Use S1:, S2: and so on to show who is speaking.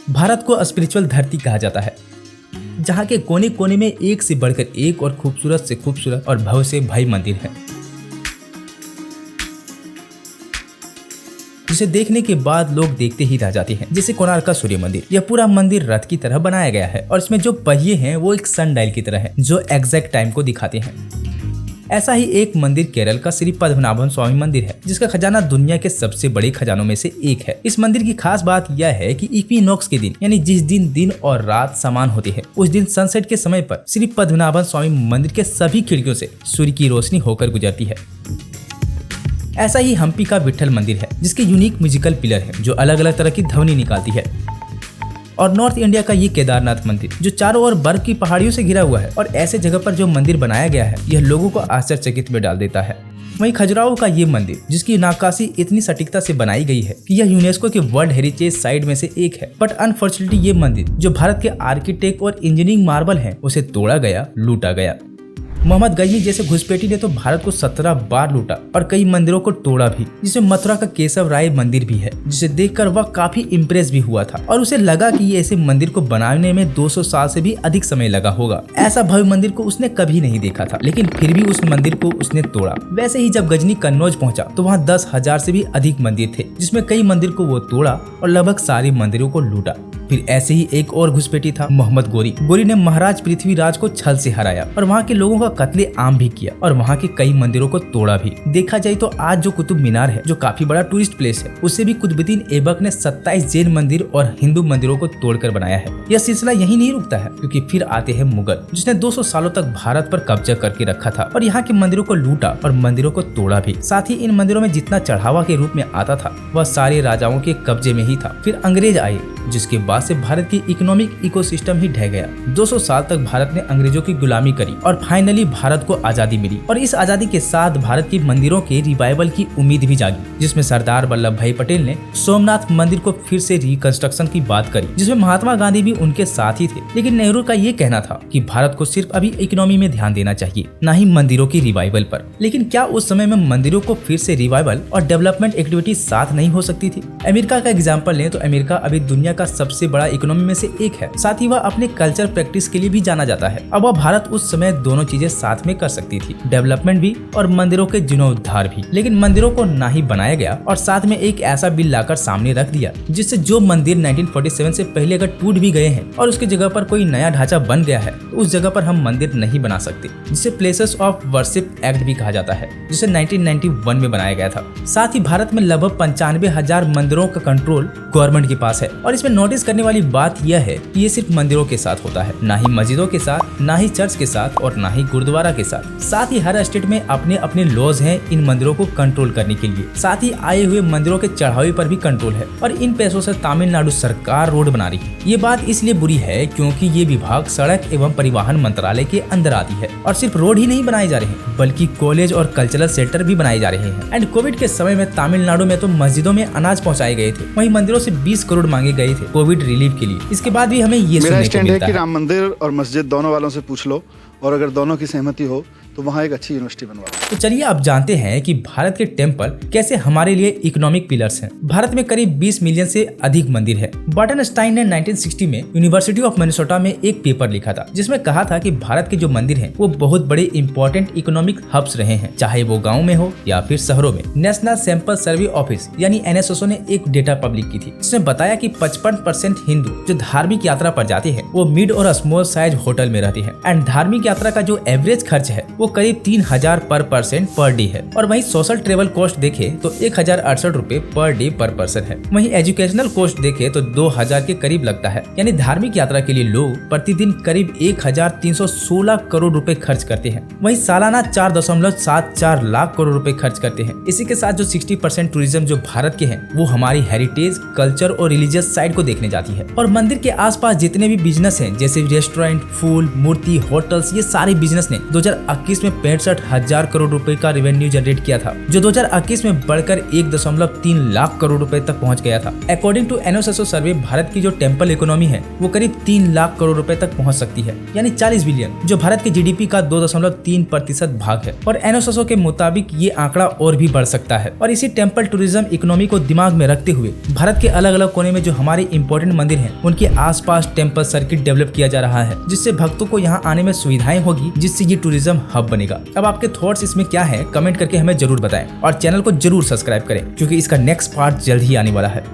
S1: भारत को स्पिरिचुअल धरती कहा जाता है, जहाँ के कोने कोने में एक से बढ़कर एक और खूबसूरत से खूबसूरत और भव्य से भव्य मंदिर है, जिसे देखने के बाद लोग देखते ही रह जाते हैं। जैसे कोणार्क का सूर्य मंदिर, यह पूरा मंदिर रथ की तरह बनाया गया है और इसमें जो पहिए हैं वो एक सनडायल की तरह है जो एग्जैक्ट टाइम को दिखाते हैं। ऐसा ही एक मंदिर केरल का श्री पद्मनाभन स्वामी मंदिर है, जिसका खजाना दुनिया के सबसे बड़े खजानों में से एक है। इस मंदिर की खास बात यह है कि इक्विनॉक्स के दिन, यानी जिस दिन दिन और रात समान होते हैं, उस दिन सनसेट के समय पर श्री पद्मनाभन स्वामी मंदिर के सभी खिड़कियों से सूर्य की रोशनी होकर गुजरती है। ऐसा ही हम्पी का विट्ठल मंदिर है, जिसके यूनिक म्यूजिकल पिलर है जो अलग अलग तरह की ध्वनि निकालती है। और नॉर्थ इंडिया का ये केदारनाथ मंदिर, जो चारों ओर बर्फ की पहाड़ियों से घिरा हुआ है, और ऐसे जगह पर जो मंदिर बनाया गया है यह लोगों को आश्चर्यचकित में डाल देता है। वहीं खजुराहो का ये मंदिर, जिसकी नक्काशी इतनी सटीकता से बनाई गई है कि यह यूनेस्को के वर्ल्ड हेरिटेज साइट में से एक है। बट अनफॉर्चुनेटली ये मंदिर, जो भारत के आर्किटेक्ट और इंजीनियरिंग मार्वल है, उसे तोड़ा गया, लूटा गया। मोहम्मद गजनी जैसे घुसपैठी ने तो भारत को 17 बार लूटा और कई मंदिरों को तोड़ा भी, जिसमें मथुरा का केशव राय मंदिर भी है, जिसे देखकर वह काफी इम्प्रेस भी हुआ था और उसे लगा कि ये ऐसे मंदिर को बनाने में 200 साल से भी अधिक समय लगा होगा। ऐसा भव्य मंदिर को उसने कभी नहीं देखा था, लेकिन फिर भी उस मंदिर को उसने तोड़ा। वैसे ही जब गजनी कन्नौज पहुंचा तो वहाँ 10,000 से भी अधिक मंदिर थे, जिसमें कई मंदिर को वो तोड़ा और लगभग सारे मंदिरों को लूटा। फिर ऐसे ही एक और घुसपैठी था मोहम्मद गोरी। गोरी ने महाराज पृथ्वीराज को छल से हराया और वहाँ के लोगों का कत्ले आम भी किया और वहाँ के कई मंदिरों को तोड़ा भी। देखा जाए तो आज जो कुतुब मीनार है, जो काफी बड़ा टूरिस्ट प्लेस है, उससे भी कुतुबुद्दीन ऐबक ने 27 जैन मंदिर और हिंदू मंदिरों को तोड़कर बनाया है। यह सिलसिला यही नहीं रुकता है, क्योंकि फिर आते हैं मुगल, जिसने 200 सालों तक भारत पर कब्जा करके रखा था और यहाँ के मंदिरों को लूटा और मंदिरों को तोड़ा भी। साथ ही इन मंदिरों में जितना चढ़ावा के रूप में आता था वह सारे राजाओं के कब्जे में ही था। फिर अंग्रेज आए, जिसके बाद से भारत की इकोनॉमिक इकोसिस्टम ही ढह गया। 200 साल तक भारत ने अंग्रेजों की गुलामी करी और फाइनली भारत को आजादी मिली। और इस आजादी के साथ भारत की मंदिरों के रिवाइवल की उम्मीद भी जागी, जिसमें सरदार वल्लभ भाई पटेल ने सोमनाथ मंदिर को फिर से रिकंस्ट्रक्शन की बात करी, जिसमें महात्मा गांधी भी उनके साथ ही थे। लेकिन नेहरू का ये कहना था कि भारत को सिर्फ अभी इकोनॉमी में ध्यान देना चाहिए, न ही मंदिरों की रिवाइवल पर। लेकिन क्या उस समय में मंदिरों को फिर से रिवाइवल और डेवलपमेंट एक्टिविटी साथ नहीं हो सकती थी? अमेरिका का एग्जाम्पल लें तो अमेरिका अभी दुनिया का सबसे बड़ा इकोनॉमी में से एक है। साथ ही वह अपने कल्चर प्रैक्टिस के लिए भी जाना जाता है। अब वह भारत उस समय दोनों चीजें साथ में कर सकती थी, डेवलपमेंट भी और मंदिरों के जीर्णोद्धार भी। लेकिन मंदिरों को ना ही बनाया गया और साथ में एक ऐसा बिल लाकर सामने रख दिया, जिससे जो मंदिर 1947 से पहले अगर टूट भी गए हैं और उसकी जगह पर कोई नया ढांचा बन गया है, तो उस जगह पर हम मंदिर नहीं बना सकते, जिसे प्लेसेस ऑफ वर्शिप एक्ट भी कहा जाता है, जिसे 1991 में बनाया गया था। साथ ही भारत में लगभग 95,000 मंदिरों का कंट्रोल गवर्नमेंट के पास है। और इसमें नोटिस करने वाली बात यह है कि ये सिर्फ मंदिरों के साथ होता है, ना ही मस्जिदों के साथ, ना ही चर्च के साथ और ना ही गुरुद्वारा के साथ। साथ ही हर स्टेट में अपने अपने लॉज हैं इन मंदिरों को कंट्रोल करने के लिए। साथ ही आए हुए मंदिरों के चढ़ावे पर भी कंट्रोल है और इन पैसों से तमिलनाडु सरकार रोड बना रही है। ये बात इसलिए बुरी है क्योंकि ये विभाग सड़क एवं परिवहन मंत्रालय के अंदर आती है। और सिर्फ रोड ही नहीं बनाए जा रहे हैं, बल्कि कॉलेज और कल्चरल सेंटर भी बनाए जा रहे हैं। एंड कोविड के समय में तमिलनाडु में तो मस्जिदों में अनाज पहुँचाए गए थे, वहीं मंदिरों से 20 करोड़ मांगे गए थे कोविड रिलीफ के लिए। इसके बाद भी हमें ये
S2: मेरा स्टैंड है कि राम मंदिर और मस्जिद दोनों वालों से पूछ लो, और अगर दोनों की सहमति हो तो वहाँ एक अच्छी यूनिवर्सिटी बनवा।
S1: तो चलिए आप जानते हैं कि भारत के टेम्पल कैसे हमारे लिए इकोनॉमिक पिलर्स हैं। भारत में करीब 20 मिलियन से अधिक मंदिर है। बर्टनस्टाइन ने 1960 में यूनिवर्सिटी ऑफ मिनेसोटा में एक पेपर लिखा था, जिसमें कहा था कि भारत के जो मंदिर हैं वो बहुत बड़े इंपॉर्टेंट इकोनॉमिक हब्स रहे हैं, चाहे वो गाँव में हो या फिर शहरों में। नेशनल सैंपल सर्वे ऑफिस यानी NSSO ने एक डेटा पब्लिक की थी, जिसने बताया कि 55% हिंदू जो धार्मिक यात्रा पर जाते हैं वो मिड और स्मॉल साइज होटल में रहते हैं। एंड धार्मिक यात्रा का जो एवरेज खर्च है वो करीब 3,000 पर पर्सन पर डे है। और वहीं सोशल ट्रेवल कॉस्ट देखे तो 1,068 रुपए पर डे पर पर्सन है। वहीं एजुकेशनल कॉस्ट देखे तो 2,000 के करीब लगता है। यानी धार्मिक यात्रा के लिए लोग प्रतिदिन करीब 1,316 करोड़ रुपए खर्च करते हैं। वहीं सालाना 4.74 लाख करोड़ रुपए खर्च करते हैं। इसी के साथ जो 60% टूरिज्म जो भारत के हैं वो हमारी हेरिटेज, कल्चर और रिलीजियस साइड को देखने जाती है। और मंदिर के आसपास जितने भी बिजनेस हैं, जैसे रेस्टोरेंट, फूल, मूर्ति, होटल्स, ये सारे बिजनेस ने 2021 2021 में 65,000 करोड़ रुपए का रेवेन्यू जनरेट किया था, जो 2021 में बढ़कर 1.3 लाख करोड़ रुपए तक पहुंच गया था। अकॉर्डिंग टू एनोसोसो सर्वे, भारत की जो टेम्पल इकोनॉमी है वो करीब 3 लाख करोड़ रुपए तक पहुंच सकती है, यानी 40 बिलियन, जो भारत के जीडीपी का 2.3% भाग है। और एनोसोसो के मुताबिक ये आंकड़ा और भी बढ़ सकता है। और इसी टेम्पल टूरिज्म इकोनॉमी को दिमाग में रखते हुए भारत के अलग अलग कोने में जो हमारे इंपॉर्टेंट मंदिर हैं उनके आसपास टेम्पल सर्किट डेवलप किया जा रहा है, जिससे भक्तों को यहाँ आने में सुविधाएं होगी, जिससे ये टूरिज्म हब बनेगा। अब आपके थॉट्स इसमें क्या है, कमेंट करके हमें जरूर बताएं और चैनल को जरूर सब्सक्राइब करें, क्योंकि इसका नेक्स्ट पार्ट जल्द ही आने वाला है।